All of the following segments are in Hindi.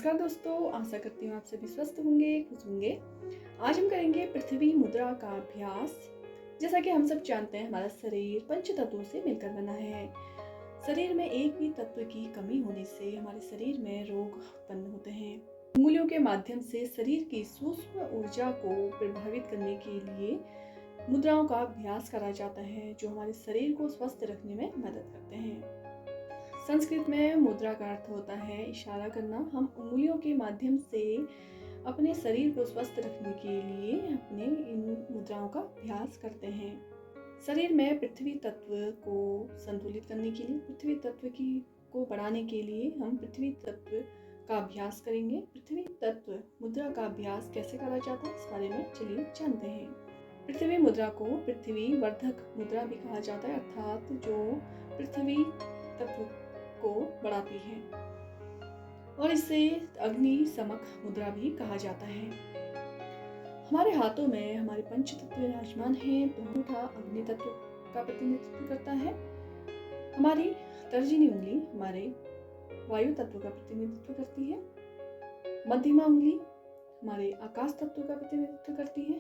नमस्कार दोस्तों, आशा करती हूँ आप सभी स्वस्थ होंगे, खुश होंगे। आज हम करेंगे पृथ्वी मुद्रा का अभ्यास। जैसा कि हम सब जानते हैं, हमारा शरीर पंच तत्वों से मिलकर बना है। शरीर में एक भी तत्व की कमी होने से हमारे शरीर में रोग उत्पन्न होते हैं। उंगलियों के माध्यम से शरीर की सूक्ष्म ऊर्जा को प्रभावित करने के लिए मुद्राओं का अभ्यास करा जाता है, जो हमारे शरीर को स्वस्थ रखने में मदद करते हैं। संस्कृत में मुद्रा का अर्थ होता है इशारा करना। हम उंगलियों के माध्यम से अपने शरीर को स्वस्थ रखने के लिए अपने इन मुद्राओं का अभ्यास करते हैं। शरीर में पृथ्वी तत्व को संतुलित करने के लिए, पृथ्वी तत्व को बढ़ाने के लिए हम पृथ्वी तत्व का अभ्यास करेंगे। पृथ्वी तत्व मुद्रा का अभ्यास कैसे करा जाता है, इस बारे में चलिए जानते हैं। पृथ्वी मुद्रा को पृथ्वी वर्धक मुद्रा भी कहा जाता है, अर्थात जो पृथ्वी तत्व को बढ़ाती है, और इसे अग्नि समक मुद्रा भी कहा जाता है। हमारे हाथों में हमारे पंच तत्व विराजमान हैं। तो अंगूठा अग्नि तत्व का प्रतिनिधित्व करता है। हमारी तर्जनी उंगली हमारे वायु तत्व का प्रतिनिधित्व करती है। मध्यमा उंगली हमारे आकाश तत्व का प्रतिनिधित्व करती है।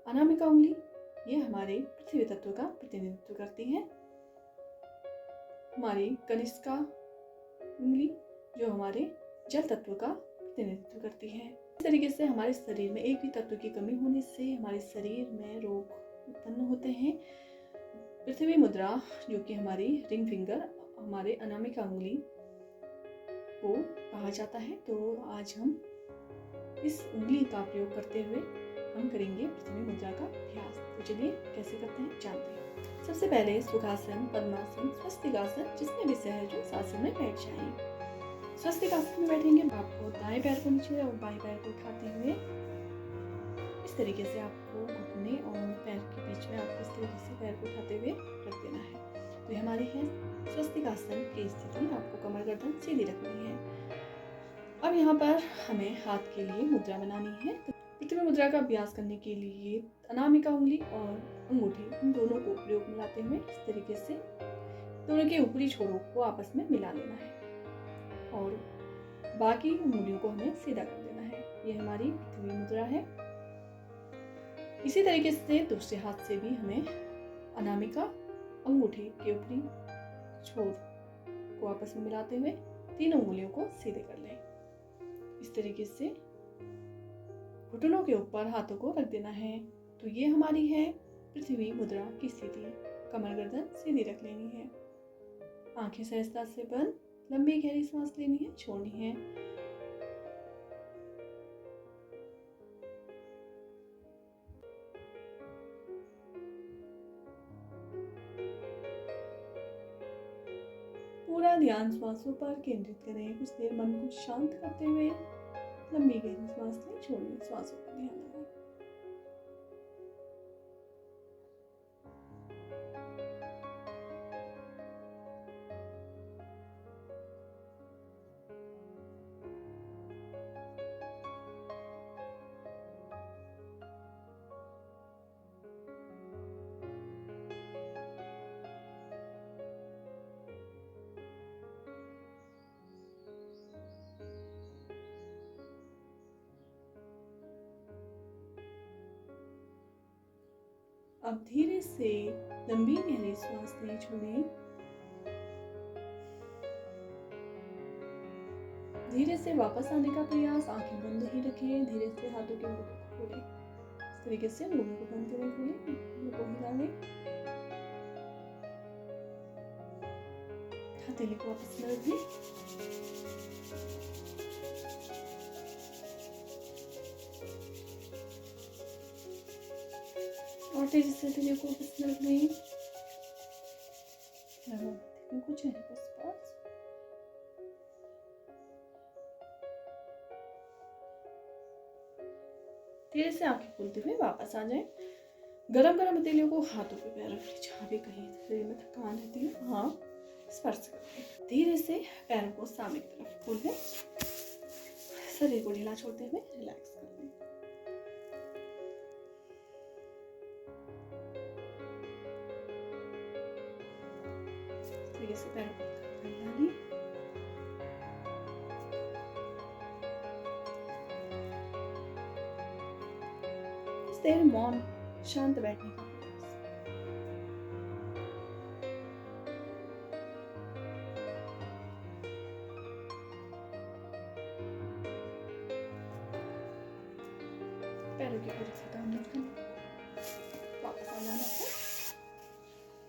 अनामिका उंगली ये हमारे पृथ्वी तत्व का प्रतिनिधित्व करती है। हमारी कनिष्का उंगली जो हमारे जल तत्व का प्रतिनिधित्व करती है। इस तरीके से हमारे शरीर में एक भी तत्व की कमी होने से हमारे शरीर में रोग उत्पन्न होते हैं। पृथ्वी मुद्रा जो कि हमारी रिंग फिंगर, हमारे अनामिका उंगली को कहा जाता है। तो आज हम इस उंगली का प्रयोग करते हुए हम करेंगे पृथ्वी मुद्रा का अभ्यास। तो चलिए कैसे करते हैं जानते हैं। सबसे पहले सुखासन, पद्मासन, स्वस्तिकासन, जिसमें भी सहज हो उस आसन में बैठ जाइए। स्वस्तिकासन में बैठेंगे, आपको दाएं पैर को नीचे और बाएं पैर को उठाते हुए इस तरीके से आपको घुटने और पैर के बीच में आपको इस तरीके से पैर को उठाते हुए रख देना है। तो ये हमारी है स्वस्तिकासन की स्थिति। आपको कमर गर्दन सीधी रखनी है। अब यहाँ पर हमें हाथ के लिए मुद्रा बनानी है। तो पृथ्वी मुद्रा का अभ्यास करने के लिए अनामिका उंगली और अंगूठी इन दोनों को प्रयोग मिलाते हुए इस तरीके से दोनों के ऊपरी छोरों को आपस में मिला लेना है और बाकी उंगलियों को हमें सीधा कर देना है। ये हमारी पृथ्वी मुद्रा है। इसी तरीके से दूसरे हाथ से भी हमें अनामिका अंगूठी के ऊपरी छोर को आपस में मिलाते हुए तीनों उंगलियों को सीधे कर लें। इस तरीके से घुटनों के ऊपर हाथों को रख देना है। तो ये हमारी है पृथ्वी मुद्रा की स्थिति। कमर गर्दन सीधी रख लेनी है, आंखें सहजता से बंद, लंबी गहरी सांस लेनी है, छोड़नी है। पूरा ध्यान श्वासों पर केंद्रित करें। कुछ देर मन को शांत करते हुए लंबी गहरी सांस लें, छोड़िए, श्वासों पर ध्यान लगाएं। अब धीरे से लंबी गहरी सांस लें, छोड़ें। धीरे से वापस आने का प्रयास, आंखें बंद ही रखें। धीरे से हाथों के मुंह को खोलें। इस तरीके से मुंह को बंद करें, खोलें, मुंह को हिला लें। हथेली को वापस में रख दें। और तेजी से हथेली को वापस में रख लें। कुछ चेहरे के आसपास। धीरे से आंखें खोलते हुए वापस आ जाएं। गरम गरम हथेलियों को हाथों पे पैर रख लें। जहाँ भी कहीं शरीर में थकान रहती है वहाँ स्पर्श करें। धीरे से पैरों को सामने की तरफ खोल लें। शरीर को ढीला छोड़ते हुए रिलैक्स कर लें। तरीके से पैरों को हिला लें। देर मौन शांत बैठने का प्रयास। पैरों की पूरी थकान दूर करना, वापस आ जाना है।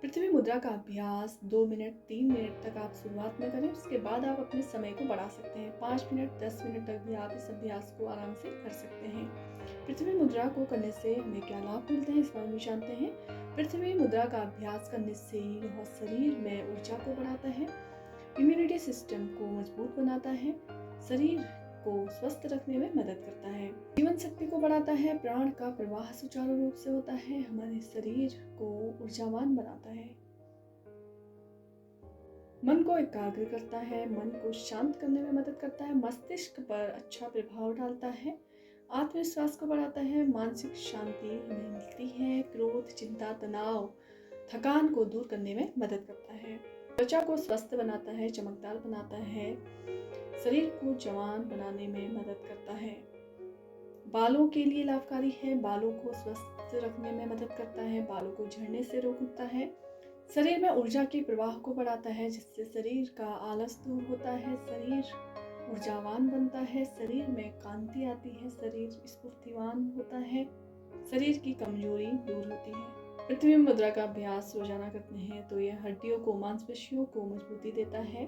पृथ्वी मुद्रा का अभ्यास 2 मिनट 3 मिनट तक आप शुरुआत में करें, उसके बाद आप अपने समय को बढ़ा सकते हैं। 5 मिनट 10 मिनट तक भी आप इस अभ्यास को आराम से कर सकते हैं। पृथ्वी मुद्रा को करने से हमें क्या लाभ मिलते हैं, इस बारे में जानते हैं। पृथ्वी मुद्रा का अभ्यास करने से यह शरीर में ऊर्जा को बढ़ाता है, इम्यूनिटी सिस्टम को मजबूत बनाता है, शरीर को स्वस्थ रखने में मदद करता है, जीवन शक्ति को बढ़ाता है, प्राण का प्रवाह सुचारू रूप से होता है, हमारे शरीर को ऊर्जावान बनाता है, मन को एकाग्र करता है, मन को शांत करने में मदद करता है, मस्तिष्क पर अच्छा प्रभाव डालता है, आत्मविश्वास को बढ़ाता है, मानसिक शांति हमें मिलती है, क्रोध, चिंता, तनाव, थकान को दूर करने में मदद करता है, त्वचा को स्वस्थ बनाता है, चमकदार बनाता है, शरीर को जवान बनाने में मदद करता है, बालों के लिए लाभकारी है, बालों को स्वस्थ रखने में मदद करता है, बालों को झड़ने से रोकता है, शरीर में ऊर्जा के प्रवाह को बढ़ाता है, जिससे शरीर का आलस दूर होता है, शरीर ऊर्जावान बनता है, शरीर में कांति आती है, शरीर स्फूर्तिवान होता है, शरीर की कमजोरी दूर होती है। पृथ्वी मुद्रा का अभ्यास रोजाना करते हैं तो यह हड्डियों को, मांसपेशियों को मजबूती देता है,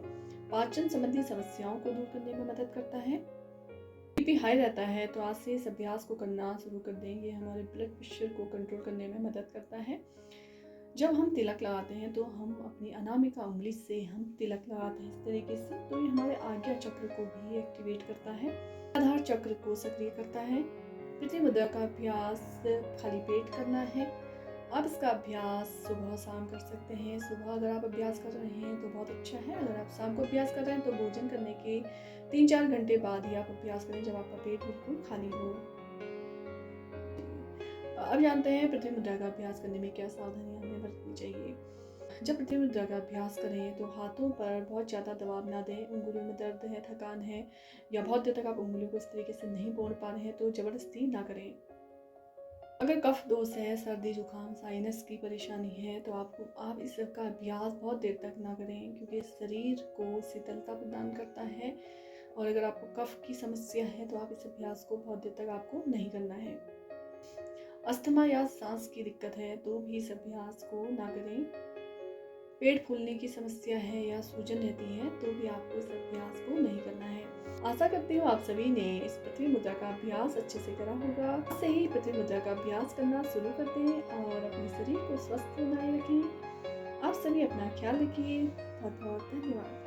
पाचन संबंधी समस्याओं को दूर करने में मदद करता है। बीपी हाई रहता है तो आज से इस अभ्यास को करना शुरू कर देंगे, हमारे ब्लड प्रेशर को कंट्रोल करने में मदद करता है। जब हम तिलक लगाते हैं तो हम अपनी अनामिका उंगली से हम तिलक लगाते हैं इस तरीके से, तो ये हमारे आज्ञा चक्र को भी एक्टिवेट करता है, आधार चक्र को सक्रिय करता है। पृथ्वी मुद्रा का अभ्यास खाली पेट करना है। आप इसका अभ्यास सुबह शाम कर सकते हैं। सुबह अगर आप अभ्यास कर रहे हैं तो बहुत अच्छा है, अगर आप शाम को अभ्यास कर रहे हैं तो भोजन करने के 3-4 घंटे बाद ही आप अभ्यास करें, जब आपका पेट बिल्कुल खाली हो। अब जानते हैं पृथ्वी मुद्रा का अभ्यास करने में क्या सावधानियां हमें बरतनी चाहिए। जब पृथ्वी मुद्रा का अभ्यास करें तो हाथों पर बहुत ज़्यादा दबाव ना दें। उंगलियों में दर्द है, थकान है या बहुत देर तक आप उंगलियों को इस तरीके से नहीं मोड़ पा रहे हैं तो ज़बरदस्ती ना करें। अगर कफ दोष है, सर्दी जुकाम, साइनस की परेशानी है तो आप इसका अभ्यास बहुत देर तक ना करें, क्योंकि शरीर को शीतलता प्रदान करता है। और अगर आपको कफ की समस्या है तो आप इस अभ्यास को बहुत देर तक आपको नहीं करना है। अस्थमा या सांस की दिक्कत है तो भी इस अभ्यास को ना करें। पेट फूलने की समस्या है या सूजन रहती है तो भी आपको इस अभ्यास को नहीं करना है। आशा करती हूँ आप सभी ने इस पृथ्वी मुद्रा का अभ्यास अच्छे से करा होगा। ऐसे ही पृथ्वी मुद्रा का अभ्यास करना शुरू कर दें और अपने शरीर को स्वस्थ बनाए रखें। आप सभी अपना ख्याल रखिए। बहुत बहुत धन्यवाद।